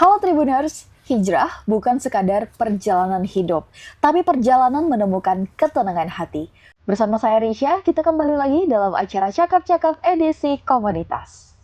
Halo Tribuners, hijrah bukan sekadar perjalanan hidup, tapi perjalanan menemukan ketenangan hati. Bersama saya Risha, kita kembali lagi dalam acara Cakap-Cakap edisi Komunitas.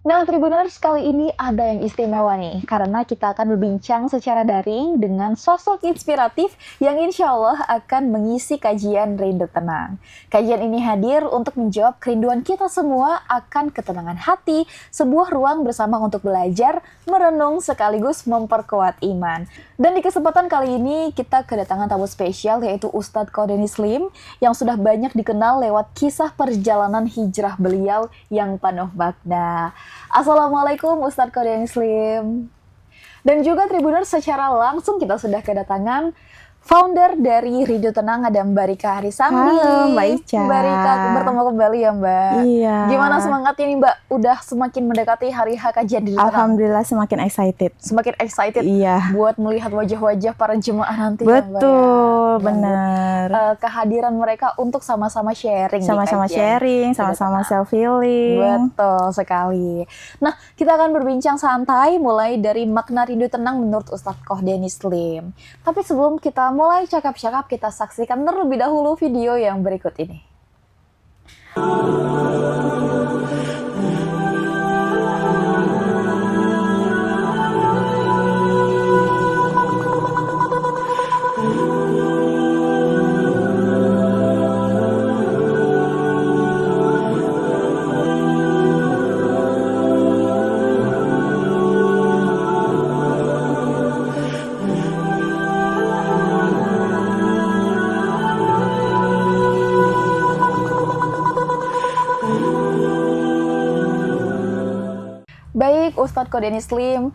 Nah, Tribuners, kali ini ada yang istimewa nih, karena kita akan berbincang secara daring dengan sosok inspiratif yang insya Allah akan mengisi kajian Rindu Tenang. Kajian ini hadir untuk menjawab kerinduan kita semua akan ketenangan hati, sebuah ruang bersama untuk belajar, merenung, sekaligus memperkuat iman. Dan di kesempatan kali ini, kita kedatangan tamu spesial yaitu Ustadz Qodenis Slim, yang sudah banyak dikenal lewat kisah perjalanan hijrah beliau yang penuh makna. Assalamualaikum Ustadz Qodenis Slim. Dan juga Tribuners, secara langsung kita sudah kedatangan founder dari Rindu Tenang, ada Mbak Rika Harisambi. Halo Mbak Ica. Mbak Rika bertemu kembali ya Mbak. Iya. Gimana semangatnya nih Mbak? Udah semakin mendekati hari H kajian Rindu Tenang. Alhamdulillah semakin excited. Semakin excited Iya. buat melihat wajah-wajah para jemaah nanti. Betul, ya Mbak ya. benar. Kehadiran mereka untuk sama-sama sharing. Sama-sama sharing, sama-sama self healing. Betul sekali. Nah, kita akan berbincang santai mulai dari makna rindu tenang menurut Ustadz Qodenis Slim. Tapi sebelum kita mulai cakap-cakap, kita saksikan terlebih dahulu video yang berikut ini. Baik, Ustadz Qodenis Slim,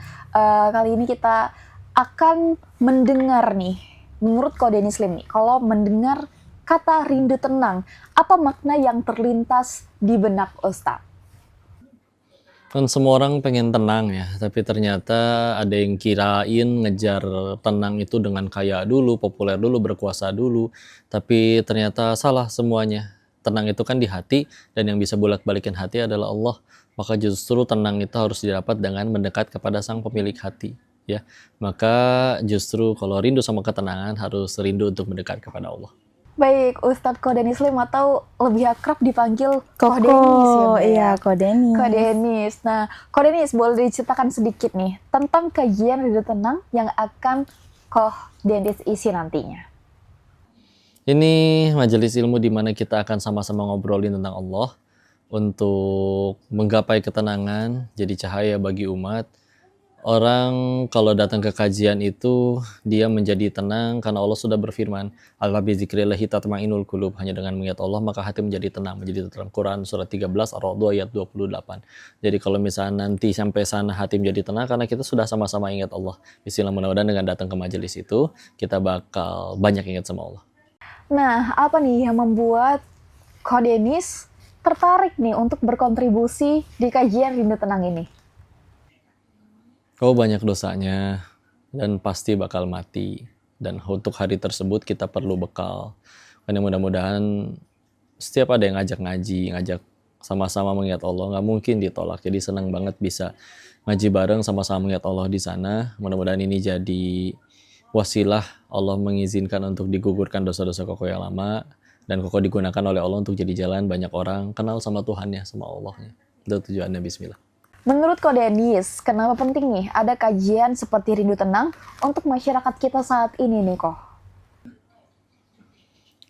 kali ini kita akan mendengar nih, menurut Qodenis Slim nih, kalau mendengar kata rindu tenang, apa makna yang terlintas di benak Ustadz? Kan semua orang pengen tenang ya, tapi ternyata ada yang kirain ngejar tenang itu dengan kaya dulu, populer dulu, berkuasa dulu, tapi ternyata salah semuanya. Tenang itu kan di hati, dan yang bisa bolak-balikin hati adalah Allah. Maka justru tenang itu harus didapat dengan mendekat kepada sang pemilik hati, ya. Maka justru kalau rindu sama ketenangan harus rindu untuk mendekat kepada Allah. Baik, Ustadz Qodenis Slim atau lebih akrab dipanggil Koko, Qodenis ya Mbak? iya Qodenis. Qodenis. Nah, Qodenis boleh diceritakan sedikit nih tentang kajian rindu tenang yang akan Qodenis isi nantinya. Ini majelis ilmu di mana kita akan sama-sama ngobrolin tentang Allah untuk menggapai ketenangan, jadi cahaya bagi umat. Orang kalau datang ke kajian itu dia menjadi tenang karena Allah sudah berfirman, "Ala bi dzikrillahi tatma'innul qulub." Hanya dengan mengingat Allah maka hati menjadi tenang, menjadi dalam Quran surat 13 Ar-Ra'd ayat 28. Jadi kalau misalnya nanti sampai sana hati menjadi tenang karena kita sudah sama-sama ingat Allah. Bismillah, mudah-mudahan dengan datang ke majelis itu kita bakal banyak ingat sama Allah. Nah, apa nih yang membuat Qodenis tertarik nih untuk berkontribusi di kajian rindu tenang ini? Kau banyak dosanya dan pasti bakal mati. Dan untuk hari tersebut kita perlu bekal. Karena mudah-mudahan setiap ada yang ngajak ngaji, ngajak sama-sama mengingat Allah, nggak mungkin ditolak. Jadi senang banget bisa ngaji bareng sama-sama mengingat Allah di sana. Mudah-mudahan ini jadi wasilah Allah mengizinkan untuk digugurkan dosa-dosa Koko yang lama. Dan Koko digunakan oleh Allah untuk jadi jalan banyak orang kenal sama Tuhannya, sama Allahnya. Itu tujuannya, bismillah. Menurut Qodenis, kenapa penting nih ada kajian seperti rindu tenang untuk masyarakat kita saat ini nih kok?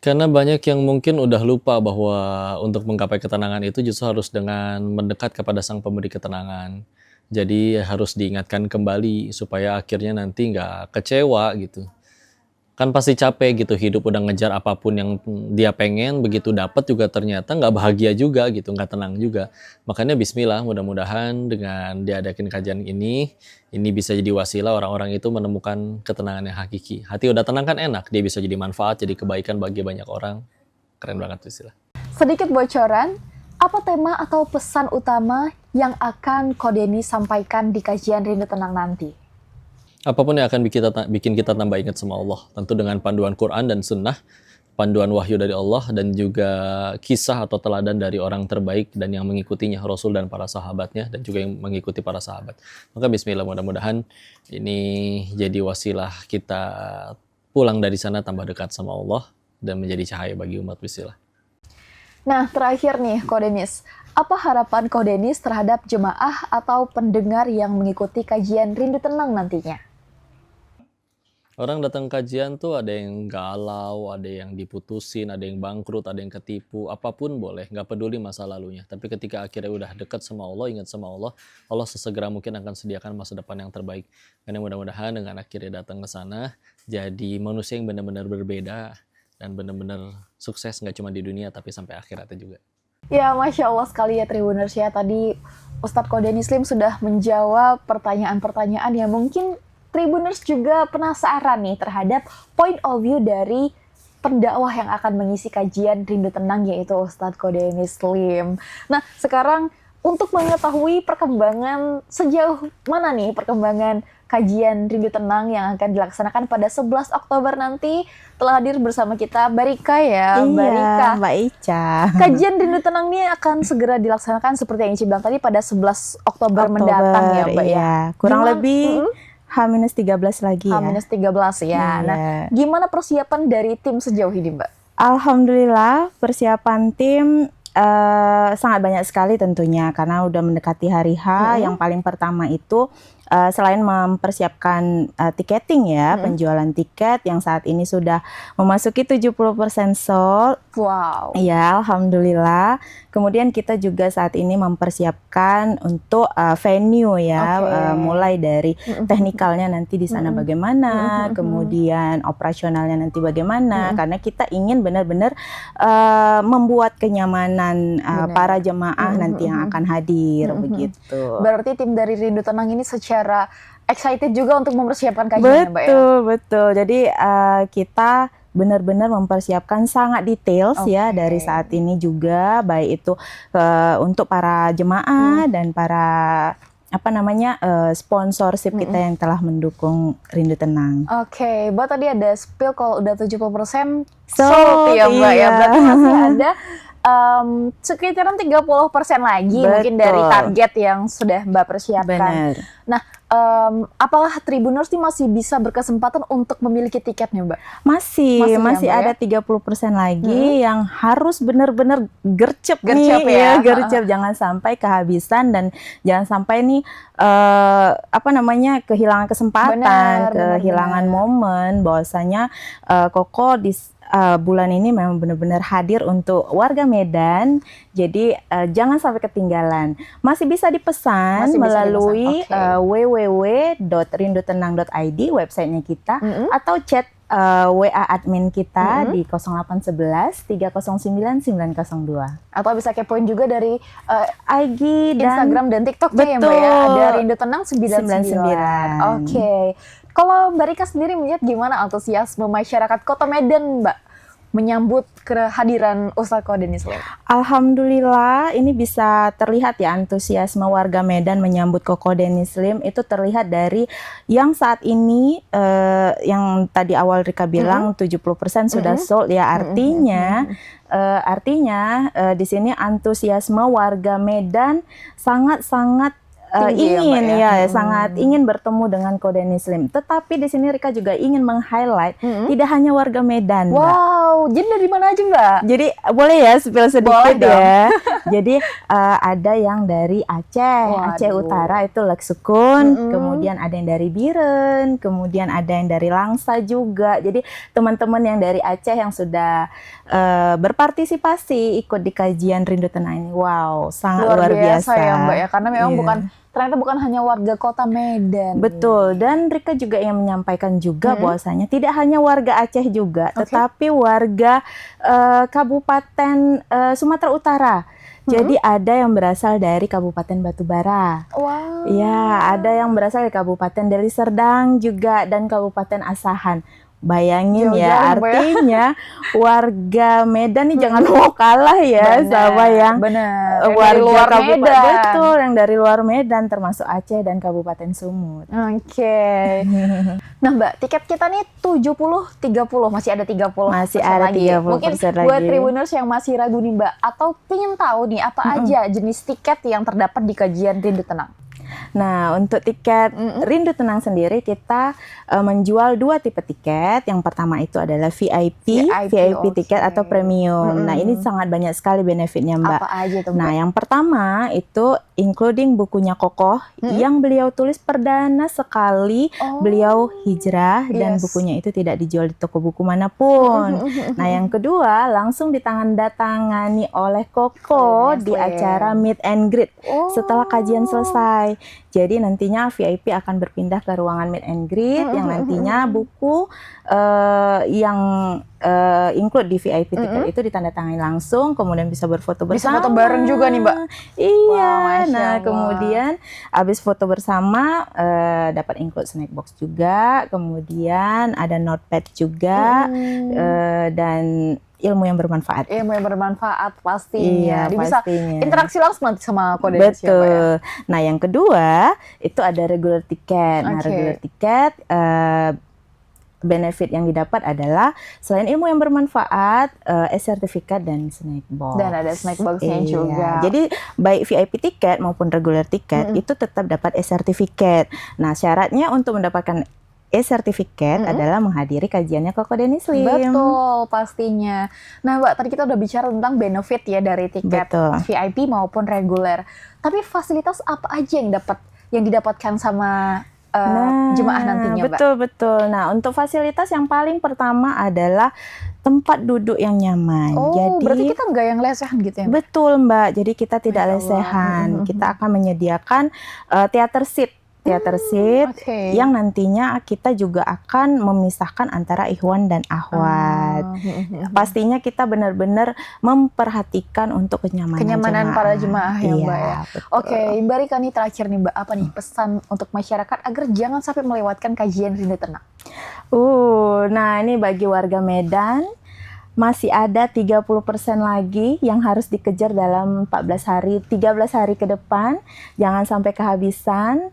Karena banyak yang mungkin udah lupa bahwa untuk menggapai ketenangan itu justru harus dengan mendekat kepada sang pemberi ketenangan. Jadi harus diingatkan kembali supaya akhirnya nanti nggak kecewa gitu. Kan pasti capek gitu, hidup udah ngejar apapun yang dia pengen, begitu dapat juga ternyata nggak bahagia juga gitu, nggak tenang juga. Makanya bismillah, mudah-mudahan dengan diadakan kajian ini bisa jadi wasilah orang-orang itu menemukan ketenangan yang hakiki. Hati udah tenang kan enak, dia bisa jadi manfaat, jadi kebaikan bagi banyak orang. Keren banget istilah. Sedikit bocoran, apa tema atau pesan utama yang akan Ko Denny sampaikan di kajian Rindu Tenang nanti? Apapun yang akan bikin kita tambah ingat sama Allah, tentu dengan panduan Quran dan Sunnah, panduan wahyu dari Allah, dan juga kisah atau teladan dari orang terbaik dan yang mengikutinya, Rasul dan para sahabatnya, dan juga yang mengikuti para sahabat. Maka bismillah, mudah-mudahan ini jadi wasilah kita pulang dari sana tambah dekat sama Allah dan menjadi cahaya bagi umat. Bismillah. Nah, terakhir nih, Ko Denis, apa harapan Ko Denis terhadap jemaah atau pendengar yang mengikuti kajian Rindu Tenang nantinya? Orang datang kajian tuh ada yang galau, ada yang diputusin, ada yang bangkrut, ada yang ketipu, apapun boleh, nggak peduli masa lalunya. Tapi ketika akhirnya udah dekat sama Allah, ingat sama Allah, Allah sesegera mungkin akan sediakan masa depan yang terbaik. Dan mudah-mudahan dengan akhirnya datang ke sana, jadi manusia yang benar-benar berbeda dan benar-benar sukses nggak cuma di dunia tapi sampai akhiratnya juga. Ya, Masya Allah sekali ya Tribuners ya. Tadi Ustadz Ko Denny Slim sudah menjawab pertanyaan-pertanyaan yang mungkin Tribuners juga penasaran nih terhadap point of view dari pendakwah yang akan mengisi kajian Rindu Tenang, yaitu Ustadz Ko Denny Slim. Nah, sekarang untuk mengetahui perkembangan sejauh mana nih perkembangan kajian Rindu Tenang yang akan dilaksanakan pada 11 Oktober nanti, telah hadir bersama kita Barika ya, Mbak Rika. Iya, Mbak Ica. Kajian Rindu Tenang ini akan segera dilaksanakan seperti yang Ici bilang tadi pada 11 Oktober mendatang ya, Mbak ya. Iya. Kurang Gimana- lebih H-13 lagi ya. H-13 ya. Iya. Nah, gimana persiapan dari tim sejauh ini, Mbak? Alhamdulillah persiapan tim sangat banyak sekali tentunya karena udah mendekati hari H. Yang paling pertama itu selain mempersiapkan tiketing ya, penjualan tiket yang saat ini sudah memasuki 70% sold. Wow. Ya, alhamdulillah. Kemudian kita juga saat ini mempersiapkan untuk venue ya, Oke. mulai dari teknikalnya nanti di sana bagaimana, kemudian operasionalnya nanti bagaimana, karena kita ingin benar-benar membuat kenyamanan Benar. para jemaah nanti yang akan hadir begitu. Berarti tim dari Rindu Tenang ini secara excited juga untuk mempersiapkan kajian ya, Mbak ya? Betul, betul. Jadi kita benar-benar mempersiapkan sangat detail ya Oke. dari saat ini juga, baik itu untuk para jemaah dan para sponsorship kita yang telah mendukung Rindu Tenang. Oke, Mbak tadi ada spill kalau udah 70% Sold, sold ya, Mbak ya. iya. Berarti masih ada sekitaran 30% lagi mungkin dari Betul. target yang sudah Mbak persiapkan. Benar. Nah, apakah Tribuners ini masih bisa berkesempatan untuk memiliki tiketnya, Mbak? Masih Masih ya, Mbak, ada 30% lagi yang harus benar-benar gercep Gercep nih, ya. gercep, jangan sampai kehabisan dan jangan sampai nih kehilangan kesempatan, Benar, kehilangan benar. momen bahwasanya Koko di bulan ini memang benar-benar hadir untuk warga Medan. Jadi jangan sampai ketinggalan. Masih bisa dipesan Masih bisa melalui dipesan, oke. www.rindutenang.id websitenya kita, atau chat WA admin kita di 0811 309 902. Atau bisa kepoin juga dari IG dan Instagram dan TikToknya ya, Mbak ya. Betul. Ada Rindu Tenang 99. 99. Oke. Kalau Mbak Rika sendiri melihat gimana antusiasme masyarakat Kota Medan, Mbak, menyambut kehadiran Ustadz Ko Denny Slim? Alhamdulillah ini bisa terlihat ya antusiasme warga Medan menyambut Koko Denny Slim itu terlihat dari yang saat ini yang tadi awal Rika bilang 70% sudah sold ya, artinya di sini antusiasme warga Medan sangat-sangat Tinggi ya, ingin Mbak, ya? sangat ingin bertemu dengan Ko Denny Slim. Tetapi di sini Rika juga ingin meng-highlight tidak hanya warga Medan, Mbak. Wow, jadi dari mana aja, Mbak? Jadi boleh ya spill sedikit Boleh dong. ya. Jadi ada yang dari Aceh, Aceh Waduh. Utara itu Leksukun, kemudian ada yang dari Biren, kemudian ada yang dari Langsa juga. Jadi teman-teman yang dari Aceh yang sudah berpartisipasi ikut di kajian Rindu Tenang ini, wow, sangat luar biasa ya, Mbak ya, karena memang Iya. ternyata bukan hanya warga Kota Medan. Betul, dan Rika juga ingin menyampaikan juga bahwasanya tidak hanya warga Aceh juga, tetapi warga Kabupaten Sumatera Utara. Jadi ada yang berasal dari Kabupaten Batubara. Wow. Ya, ada yang berasal dari Kabupaten Deli Serdang juga dan Kabupaten Asahan. Bayangin Jauh-jauh, ya, Mbak, ya. artinya warga Medan nih jangan mau kalah ya sama yang bener. Yang dari warga luar Kabupaten, Medan. betul, yang dari luar Medan termasuk Aceh dan Kabupaten Sumut. Oke. Nah, Mbak, tiket kita nih 70-30, masih ada 30% Masih ada lagi. 30% Mungkin lagi. buat Tribuners yang masih ragu nih, Mbak, atau pengen tahu nih apa aja jenis tiket yang terdapat di kajian Rindu Tenang. Nah, untuk tiket Rindu Tenang sendiri kita menjual 2 tipe tiket. Yang pertama itu adalah VIP tiket oke. atau premium. Nah, ini sangat banyak sekali benefitnya, Mbak. Apa aja tuh, Mbak? Nah, yang pertama itu including bukunya Kokoh yang beliau tulis perdana sekali beliau hijrah dan Yes. bukunya itu tidak dijual di toko buku manapun. Nah, yang kedua langsung ditandatangani oleh Kokoh di Slim. acara meet and greet setelah kajian selesai. Jadi nantinya VIP akan berpindah ke ruangan meet and greet yang nantinya buku yang include di VIP tiket itu ditandatangani langsung, kemudian bisa berfoto Bisa bersama. foto bareng juga nih, Mbak. Iya. Wah, Masya Nah, Allah. kemudian habis foto bersama dapat include snack box juga, kemudian ada notepad juga dan ilmu yang bermanfaat. Ilmu yang bermanfaat pastinya. Iya, Dia bisa pastinya. interaksi langsung nanti sama kodenis ya, Mbak, ya. Betul. Nah, yang kedua itu ada regular tiket. Nah, Oke. regular tiket benefit yang didapat adalah selain ilmu yang bermanfaat, e-sertifikat dan snack box. Dan ada snack box-nya Iya. juga. Jadi baik VIP tiket maupun regular tiket itu tetap dapat e-sertifikat. Nah, syaratnya untuk mendapatkan e-sertifikat adalah menghadiri kajiannya Koko Denis Lim. Betul, pastinya. Nah, Mbak, tadi kita udah bicara tentang benefit ya dari tiket Betul. VIP maupun reguler. Tapi fasilitas apa aja yang didapatkan sama jemaah nantinya, Mbak? Betul. Nah, untuk fasilitas yang paling pertama adalah tempat duduk yang nyaman. Oh, Jadi berarti kita nggak yang lesehan gitu ya, Mbak? betul, Mbak. Jadi kita tidak Masya Allah. lesehan. Kita akan menyediakan theater seat Oke. yang nantinya kita juga akan memisahkan antara ikhwan dan akhwat. Pastinya kita benar-benar memperhatikan untuk kenyamanan para jemaah ya, Iya, Mbak, ya. betul. Oke, Mbak Rika nih terakhir nih, Mbak, apa nih pesan untuk masyarakat agar jangan sampai melewatkan kajian Rindu Tenang? Nah ini bagi warga Medan masih ada 30% lagi yang harus dikejar dalam 13 hari ke depan. Jangan sampai kehabisan.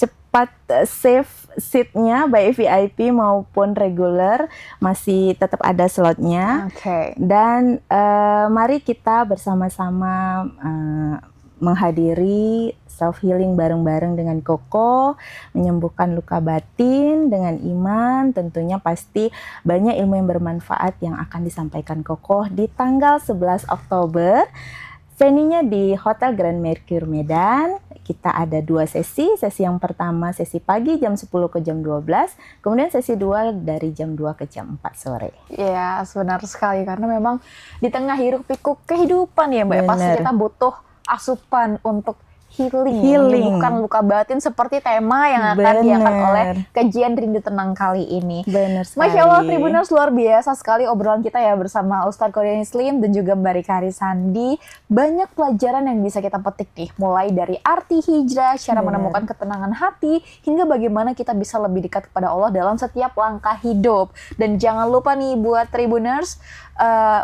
Cepat save seatnya baik VIP maupun reguler, masih tetap ada slotnya. Oke. Dan mari kita bersama-sama menghadiri self healing bareng-bareng dengan Koko, menyembuhkan luka batin dengan iman. Tentunya pasti banyak ilmu yang bermanfaat yang akan disampaikan Koko di tanggal 11 Oktober. Venue-nya di Hotel Grand Mercure Medan. Kita ada 2 sesi. Sesi yang pertama sesi pagi jam 10 ke jam 12, kemudian sesi 2 dari jam 2 ke jam 4 sore. Ya, benar sekali, karena memang di tengah hiruk pikuk kehidupan ya, Mbak, Benar. pasti kita butuh asupan untuk healing. Menyembuhkan luka batin seperti tema yang akan diangkat oleh kajian Rindu Tenang kali ini. Benar sekali. Masya Allah, Tribuners, luar biasa sekali obrolan kita ya bersama Ustadz Kodenis Lim dan juga Mbak Rika Arisandi. Banyak pelajaran yang bisa kita petik nih, mulai dari arti hijrah, cara menemukan ketenangan hati, hingga bagaimana kita bisa lebih dekat kepada Allah dalam setiap langkah hidup. Dan jangan lupa nih buat Tribuners,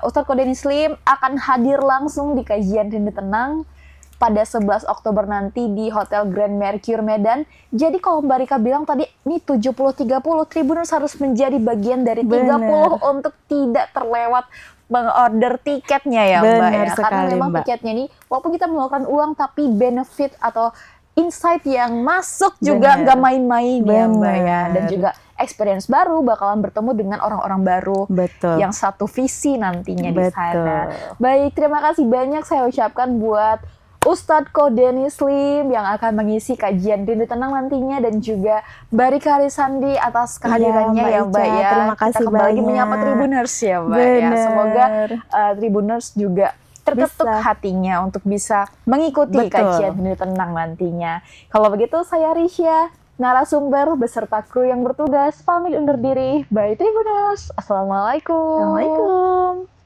Ustadz Kodenis Lim akan hadir langsung di kajian Rindu Tenang pada 11 Oktober nanti di Hotel Grand Mercure Medan. Jadi kalau Mbak Rika bilang tadi, ini 70-30, Tribuners harus menjadi bagian dari 30 untuk tidak terlewat mengorder tiketnya ya, Mbak, ya. Sekali, karena memang Mbak. tiketnya ini, walaupun kita mengeluarkan uang, tapi benefit atau insight yang masuk juga nggak main-main ya, Mbak, ya. Dan juga experience baru, bakalan bertemu dengan orang-orang baru. Betul. Yang satu visi nantinya di Betul. sana. Baik, terima kasih banyak saya ucapkan buat Ustadz Kodenis Lim yang akan mengisi kajian Rindu Tenang nantinya, dan juga Mbak Rika Arisandi atas kehadirannya Mbak ya, Mbak, Ica. ya. Terima kasih Kita kembali lagi banyak. menyapa Tribuners ya, Mbak, ya. Bener. Semoga Tribuners juga terketuk Bisa. hatinya untuk bisa mengikuti Betul. kajian Rindu Tenang nantinya. Kalau begitu saya Risya, narasumber beserta kru yang bertugas pamit undur diri. Bye Tribuners. Assalamualaikum. Assalamualaikum.